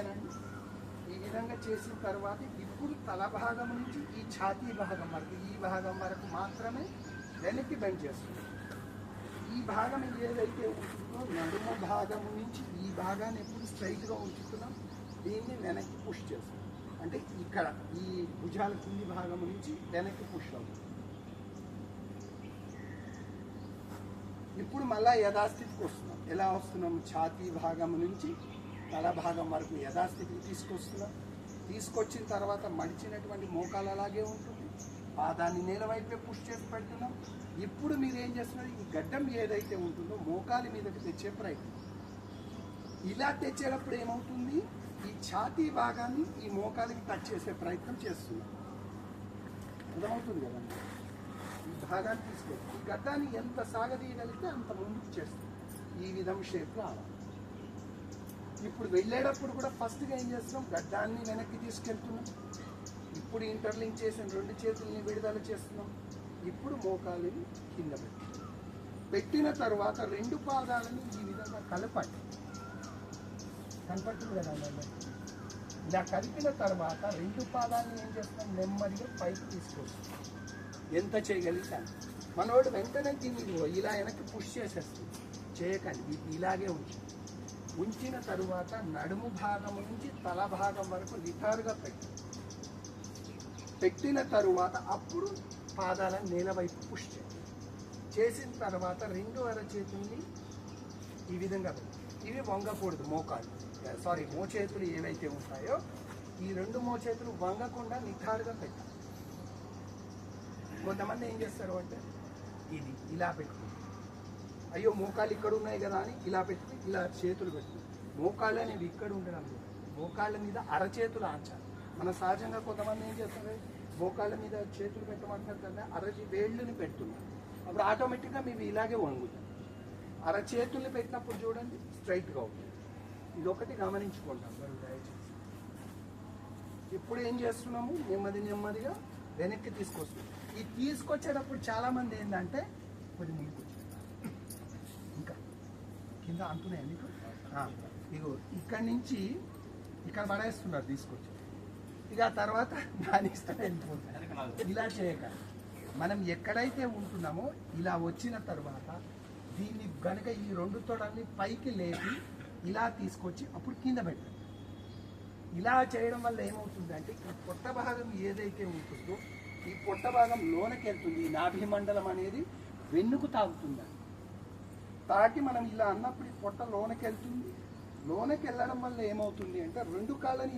ఓకేనండి. ఈ విధంగా చేసిన తర్వాత ఇప్పుడు తల భాగం నుంచి ఈ ఛాతీ భాగం వరకు ఈ భాగం వరకు మాత్రమే వెనక్కి బెండ్ చేస్తుంది. ఈ భాగం ఏదైతే ఉంటుందో నడుము భాగం నుంచి ఈ భాగాన్ని ఎప్పుడు స్ట్రైట్గా ఉంచుతున్నాం, దీన్ని వెనక్కి పుష్ చేస్తాం. అంటే ఇక్కడ ఈ భుజాల కింది భాగం నుంచి వెనక్కి పుష్ అవుతుంది. ఇప్పుడు మళ్ళీ యథాస్థితికి వస్తున్నాం. ఎలా వస్తున్నాం? ఛాతీ భాగం నుంచి తల భాగం వరకు యథాస్థితికి తీసుకొస్తున్నాం. తీసుకొచ్చిన తర్వాత మడిచినటువంటి మోకాలు అలాగే ఉంటుంది, పాదాన్ని నేల వైపే పుష్ చేసి పెడుతున్నాం. ఇప్పుడు మీరు ఏం చేస్తున్నారు? ఈ గడ్డం ఏదైతే ఉంటుందో మోకాలి మీదకి తెచ్చే ప్రయత్నం. ఇలా తెచ్చేటప్పుడు ఏమవుతుంది? ఈ ఛాతీ భాగాన్ని ఈ మోకాలికి టచ్ చేసే ప్రయత్నం చేస్తున్నాం. అర్థమవుతుంది కదండి? ఈ భాగాన్ని తీసుకెళ్ళి ఈ గడ్డాన్ని ఎంత సాగదీయగలిగితే అంత ముందుకు చేస్తాం. ఈ విధం షేప్ రావాలి. ఇప్పుడు వెళ్ళేటప్పుడు కూడా ఫస్ట్గా ఏం చేస్తున్నాం? గడ్డాన్ని వెనక్కి తీసుకెళ్తున్నాం. ఇప్పుడు ఇంటర్లింక్ చేసిన రెండు చేతుల్ని విడుదల చేస్తున్నాం. ఇప్పుడు మోకాలిని కింద పెట్టిన తర్వాత రెండు పాదాలను ఈ విధంగా కలపండి. కనపడుతుంది కదా? ఇలా కలిపిన తర్వాత రెండు పాదాలను ఏం చేస్తాం? నెమ్మదిగా పైకి తీసుకొస్తాం. ఎంత చేయగలిగితే మనోడు వెంటనే దీన్ని ఇలా వెనక్కి పుష్ చేసేస్తుంది. చేయకండి, ఇలాగే ఉంచిన తరువాత నడుము భాగం నుంచి తల భాగం వరకు నిటారుగా పెట్టిన తరువాత అప్పుడు పాదాలను నేల వైపు పుష్ చేసిన తర్వాత రెండు అరచేతుల్ని ఈ విధంగా ఇవి వంగకూడదు. మోచేతులు ఏవైతే ఉంటాయో ఈ రెండు మోచేతులు వంగకుండా నిటారుగా పెట్టాలి. కొంతమంది ఏం చేస్తారు అంటే ఇది ఇలా పెట్టుకుంటారు. అయ్యో మోకాళ్ళు ఇక్కడ ఉన్నాయి కదా అని ఇలా పెట్టుకుని ఇలా చేతులు పెట్టుకుని మోకాళ్ళు అనేవి ఇక్కడ ఉండడం లేదు. మోకాళ్ళ మీద అరచేతులు ఆంచాలి. మన సహజంగా కొంతమంది ఏం చేస్తారు? మోకాళ్ళ మీద చేతులు పెట్టమంటారు కదా, వేళ్ళని పెడుతున్నారు. అప్పుడు ఆటోమేటిక్గా మేము ఇలాగే వంగుతాం. అరచేతుల్ని పెట్టినప్పుడు చూడండి స్ట్రైట్గా అవుతుంది. ఇదొకటి గమనించుకుంటాం మరి దయచేసి. ఇప్పుడు ఏం చేస్తున్నాము? నెమ్మదిగా వెనక్కి తీసుకొస్తున్నాం. ఈ తీసుకొచ్చేటప్పుడు చాలామంది ఏంటంటే కొద్ది ముందుకు ఇంకా కింద అంటున్నాయి మీకు. ఇగో ఇక్కడి నుంచి ఇక్కడ పడేస్తున్నారు తీసుకొచ్చి. ఇక తర్వాత దాని ఇష్టం వెళ్ళిపోతారు. ఇలా చేయక మనం ఎక్కడైతే ఉంటున్నామో ఇలా వచ్చిన తర్వాత దీన్ని కనుక ఈ రెండు తొడల్ని పైకి లేపి ఇలా తీసుకొచ్చి అప్పుడు కింద పెట్టాలి. ఇలా చేయడం వల్ల ఏమవుతుంది అంటే ఈ పొట్ట భాగం ఏదైతే ఉంటుందో ఈ పొట్ట భాగం లోనకి వెళ్తుంది. ఈ నాభి మండలం అనేది వెన్నుకు తాగుతుంది. తాకి మనం ఇలా అన్నప్పుడు ఈ పొట్ట లోనకి వెళ్తుంది. లోనకి వెళ్ళడం వల్ల ఏమవుతుంది అంటే రెండు కాళ్ళని